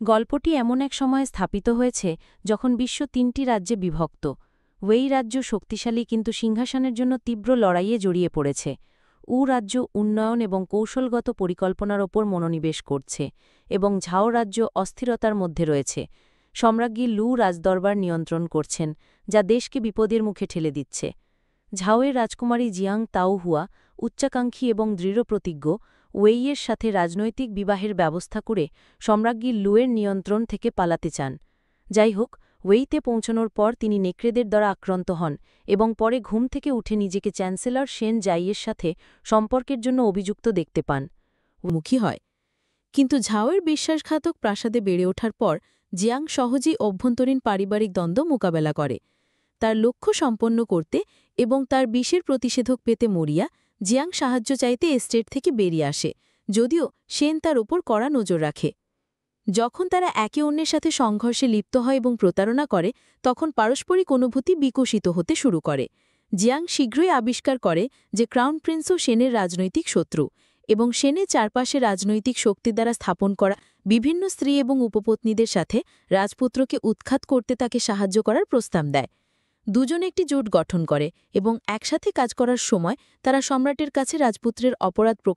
গল্পটি এমন এক সময়ে স্থাপিত হয়েছে যখন বিশ্ব ৩টি রাজ্যে বিভক্ত। ওয়েই রাজ্য শক্তিশালী কিন্তু সিংহাসনের জন্য তীব্র লড়াইয়ে জড়িয়ে পড়েছে। রাজ্য উন্নয়ন এবং কৌশলগত পরিকল্পনার ওপর মনোনিবেশ করছে এবং ঝাও রাজ্য অস্থিরতার মধ্যে রয়েছে। সম্রাজ্ঞী লু রাজদরবার নিয়ন্ত্রণ করছেন, যা দেশকে বিপদের মুখে ঠেলে দিচ্ছে। ঝাওয়ের রাজকুমারী জিয়াং তাওহুয়া উচ্চাকাঙ্ক্ষী এবং দৃঢ়প্রতিজ্ঞ, ওয়েইয়ের সাথে রাজনৈতিক বিবাহের ব্যবস্থা করে সম্রাজ্ঞী লুয়ের নিয়ন্ত্রণ থেকে পালাতে চান। যাই হোক, ওয়েইতে পৌঁছানোর পর তিনি নেকড়েদের দ্বারা আক্রান্ত হন এবং পরে ঘুম থেকে উঠে নিজেকে চ্যান্সেলর শেন জাইয়ের সাথে সম্পর্কের জন্য অভিযুক্ত দেখতে পান। মুখী হয়। কিন্তু ঝাওয়ের বিশ্বাসঘাতক প্রাসাদে বেড়ে ওঠার পর জিয়াং সহজেই অভ্যন্তরীণ পারিবারিক দ্বন্দ্ব মোকাবেলা করে। তার লক্ষ্য সম্পন্ন করতে এবং তার বিষের প্রতিষেধক পেতে মরিয়া জিয়াং সাহায্য চাইতে এস্টেট থেকে বেরিয়ে আসে, যদিও সেন তার ওপর কড়া নজর রাখে। যখন তারা একে অন্যের সাথে সংঘর্ষে লিপ্ত হয় এবং প্রতারণা করে, তখন পারস্পরিক অনুভূতি বিকশিত হতে শুরু করে। জিয়াং শীঘ্রই আবিষ্কার করে যে ক্রাউন প্রিন্সও সেনের রাজনৈতিক শত্রু এবং সেনের চারপাশে রাজনৈতিক শক্তি দ্বারা স্থাপন করা বিভিন্ন স্ত্রী এবং উপপত্নীদের সাথে রাজপুত্রকে উৎখাত করতে তাকে সাহায্য করার প্রস্তাব দেয়। দুজন একটি জোট গঠন করে এবং একসাথে কাজ করার সময় তারা সম্রাটের কাছে রাজপুত্রের অপরাধ প্রকাশ